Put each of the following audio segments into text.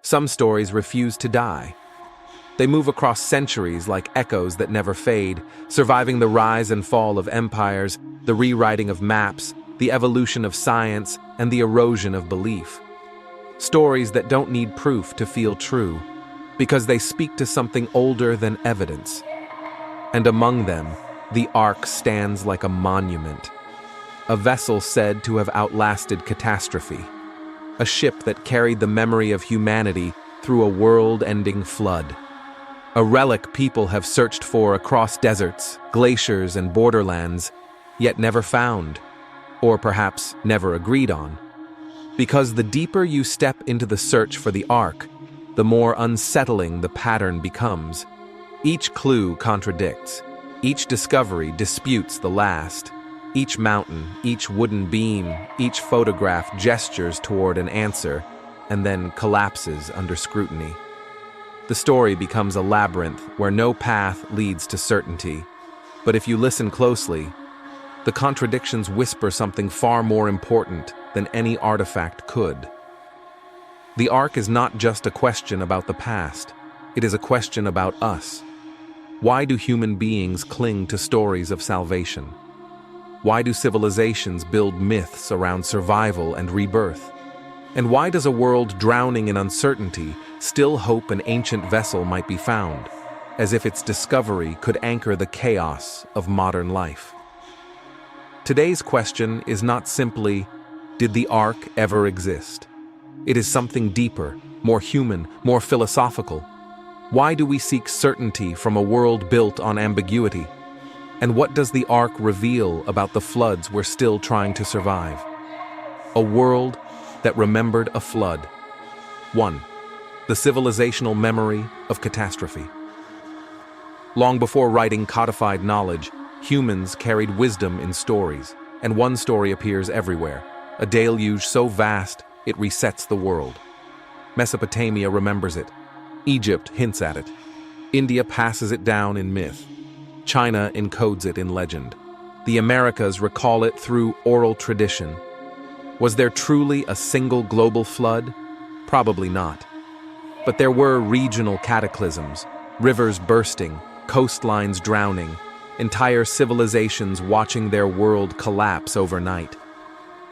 Some stories refuse to die. They move across centuries like echoes that never fade, surviving the rise and fall of empires, the rewriting of maps, the evolution of science, and the erosion of belief. Stories that don't need proof to feel true, because they speak to something older than evidence. And among them, the Ark stands like a monument. A vessel said to have outlasted catastrophe. A ship that carried the memory of humanity through a world-ending flood. A relic people have searched for across deserts, glaciers, and borderlands, yet never found, or perhaps never agreed on. Because the deeper you step into the search for the Ark, the more unsettling the pattern becomes. Each clue contradicts. Each discovery disputes the last. Each mountain, each wooden beam, each photograph gestures toward an answer, and then collapses under scrutiny. The story becomes a labyrinth where no path leads to certainty. But if you listen closely, the contradictions whisper something far more important than any artifact could. The Ark is not just a question about the past. It is a question about us. Why do human beings cling to stories of salvation? Why do civilizations build myths around survival and rebirth? And why does a world drowning in uncertainty still hope an ancient vessel might be found, as if its discovery could anchor the chaos of modern life? Today's question is not simply, did the Ark ever exist? It is something deeper, more human, more philosophical. Why do we seek certainty from a world built on ambiguity? And what does the Ark reveal about the floods we're still trying to survive? A world that remembered a flood. 1. The civilizational memory of catastrophe. Long before writing codified knowledge, humans carried wisdom in stories, and one story appears everywhere, a deluge so vast it resets the world. Mesopotamia remembers it. Egypt hints at it. India passes it down in myth. China encodes it in legend. The Americas recall it through oral tradition. Was there truly a single global flood? Probably not. But there were regional cataclysms, rivers bursting, coastlines drowning, entire civilizations watching their world collapse overnight.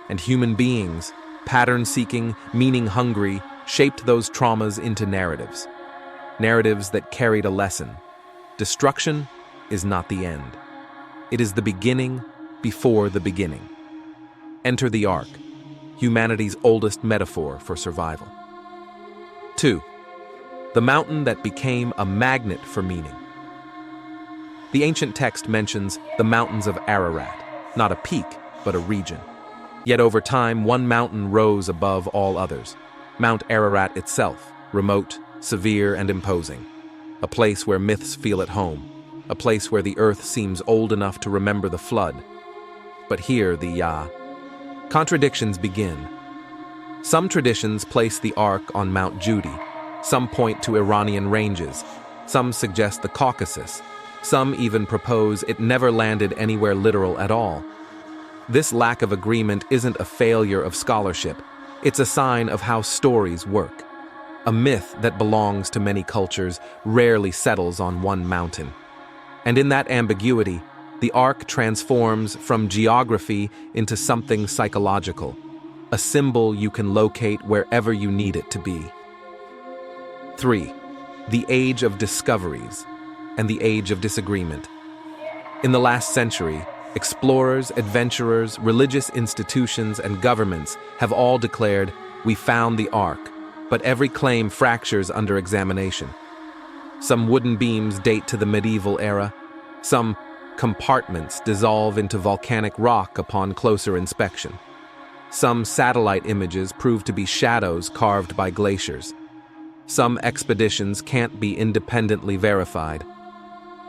And human beings, pattern-seeking, meaning-hungry, shaped those traumas into narratives. Narratives that carried a lesson. Destruction is not the end. It is the beginning before the beginning. Enter the Ark, humanity's oldest metaphor for survival. 2. The mountain that became a magnet for meaning. The ancient text mentions the mountains of Ararat, not a peak, but a region. Yet over time, one mountain rose above all others. Mount Ararat itself, remote, severe, and imposing. A place where myths feel at home. A place where the earth seems old enough to remember the flood. But here the contradictions begin. Some traditions place the Ark on Mount Judy. Some point to Iranian ranges. Some suggest the Caucasus. Some even propose it never landed anywhere literal at all. This lack of agreement isn't a failure of scholarship. It's a sign of how stories work. A myth that belongs to many cultures rarely settles on one mountain. And in that ambiguity, the Ark transforms from geography into something psychological, a symbol you can locate wherever you need it to be. 3. The age of discoveries and the age of disagreement. In the last century, explorers, adventurers, religious institutions, and governments have all declared, "We found the Ark," but every claim fractures under examination. Some wooden beams date to the medieval era. Some compartments dissolve into volcanic rock upon closer inspection. Some satellite images prove to be shadows carved by glaciers. Some expeditions can't be independently verified.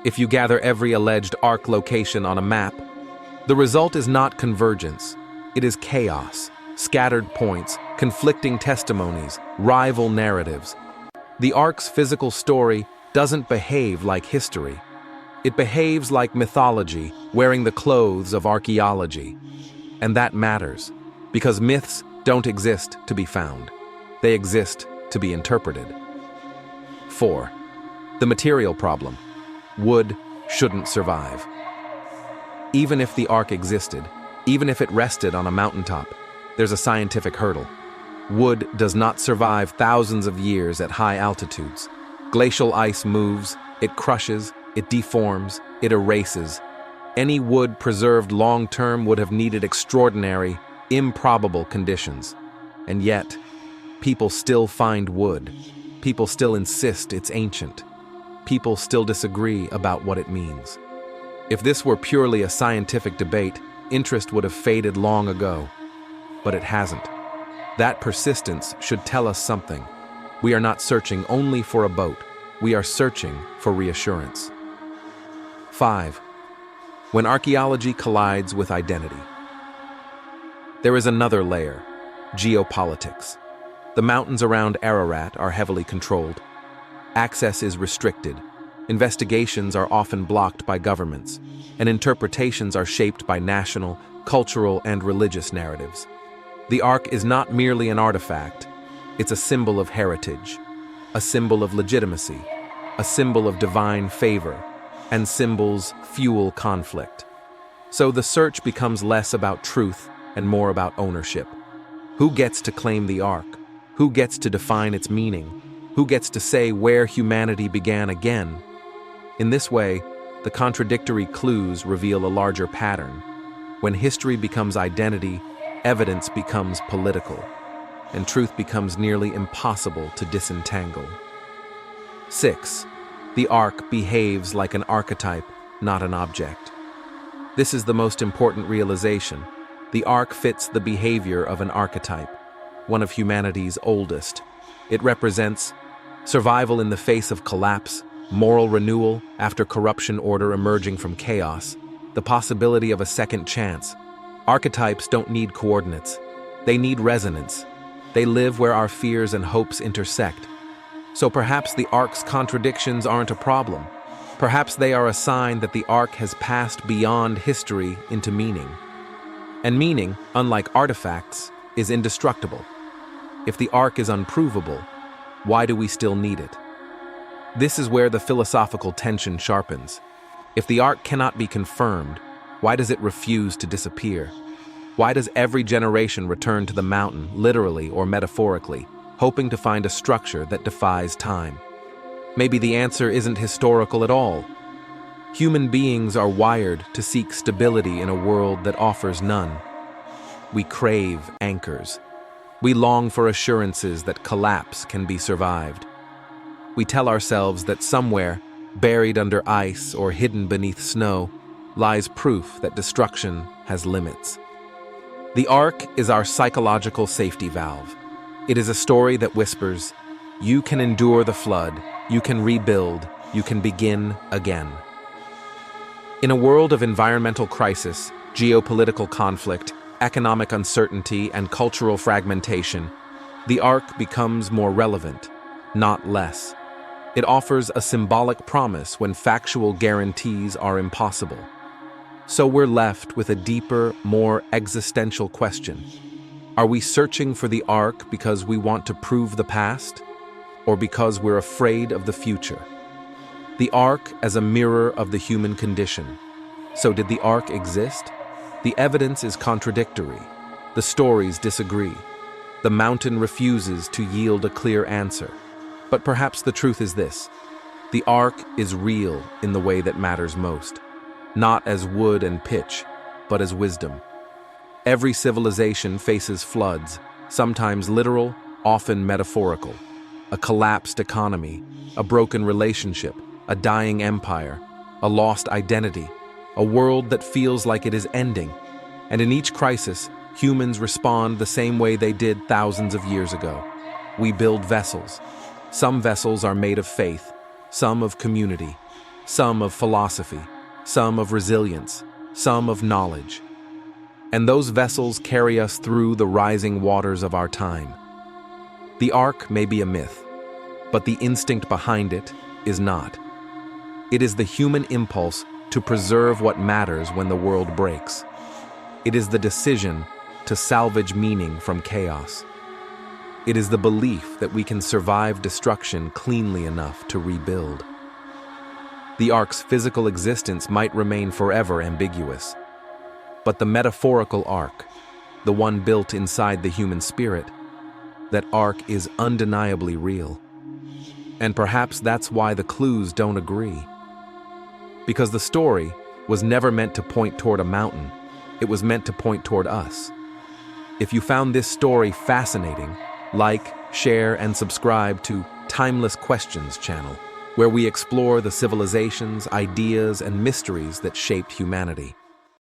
If you gather every alleged Ark location on a map, the result is not convergence. It is chaos, scattered points, conflicting testimonies, rival narratives. The Ark's physical story doesn't behave like history. It behaves like mythology, wearing the clothes of archaeology. And that matters, because myths don't exist to be found. They exist to be interpreted. 4. The material problem. Wood shouldn't survive. Even if the Ark existed, even if it rested on a mountaintop, there's a scientific hurdle. Wood does not survive thousands of years at high altitudes. Glacial ice moves, it crushes, it deforms, it erases. Any wood preserved long-term would have needed extraordinary, improbable conditions. And yet, people still find wood. People still insist it's ancient. People still disagree about what it means. If this were purely a scientific debate, interest would have faded long ago. But it hasn't. That persistence should tell us something. We are not searching only for a boat. We are searching for reassurance. 5. When archaeology collides with identity. There is another layer: geopolitics. The mountains around Ararat are heavily controlled. Access is restricted. Investigations are often blocked by governments, and interpretations are shaped by national, cultural, and religious narratives. The Ark is not merely an artifact, it's a symbol of heritage, a symbol of legitimacy, a symbol of divine favor, and symbols fuel conflict. So the search becomes less about truth and more about ownership. Who gets to claim the Ark? Who gets to define its meaning? Who gets to say where humanity began again? In this way, the contradictory clues reveal a larger pattern. When history becomes identity, evidence becomes political, and truth becomes nearly impossible to disentangle. 6. The Ark behaves like an archetype, not an object. This is the most important realization. The Ark fits the behavior of an archetype, one of humanity's oldest. It represents survival in the face of collapse, moral renewal after corruption, order emerging from chaos, the possibility of a second chance. Archetypes don't need coordinates. They need resonance. They live where our fears and hopes intersect. So perhaps the Ark's contradictions aren't a problem. Perhaps they are a sign that the Ark has passed beyond history into meaning. And meaning, unlike artifacts, is indestructible. If the Ark is unprovable, why do we still need it? This is where the philosophical tension sharpens. If the Ark cannot be confirmed, why does it refuse to disappear? Why does every generation return to the mountain, literally or metaphorically, hoping to find a structure that defies time? Maybe the answer isn't historical at all. Human beings are wired to seek stability in a world that offers none. We crave anchors. We long for assurances that collapse can be survived. We tell ourselves that somewhere, buried under ice or hidden beneath snow, lies proof that destruction has limits. The Ark is our psychological safety valve. It is a story that whispers, you can endure the flood, you can rebuild, you can begin again. In a world of environmental crisis, geopolitical conflict, economic uncertainty, and cultural fragmentation, the Ark becomes more relevant, not less. It offers a symbolic promise when factual guarantees are impossible. So we're left with a deeper, more existential question. Are we searching for the Ark because we want to prove the past, or because we're afraid of the future? The Ark as a mirror of the human condition. So did the Ark exist? The evidence is contradictory. The stories disagree. The mountain refuses to yield a clear answer. But perhaps the truth is this: the Ark is real in the way that matters most, not as wood and pitch, but as wisdom. Every civilization faces floods, sometimes literal, often metaphorical. A collapsed economy, a broken relationship, a dying empire, a lost identity, a world that feels like it is ending. And in each crisis, humans respond the same way they did thousands of years ago. We build vessels. Some vessels are made of faith, some of community, some of philosophy, some of resilience, some of knowledge. And those vessels carry us through the rising waters of our time. The Ark may be a myth, but the instinct behind it is not. It is the human impulse to preserve what matters when the world breaks. It is the decision to salvage meaning from chaos. It is the belief that we can survive destruction cleanly enough to rebuild. The Ark's physical existence might remain forever ambiguous, but the metaphorical Ark, the one built inside the human spirit, that Ark is undeniably real. And perhaps that's why the clues don't agree. Because the story was never meant to point toward a mountain, it was meant to point toward us. If you found this story fascinating, like, share, and subscribe to Timeless Questions channel, where we explore the civilizations, ideas, and mysteries that shaped humanity.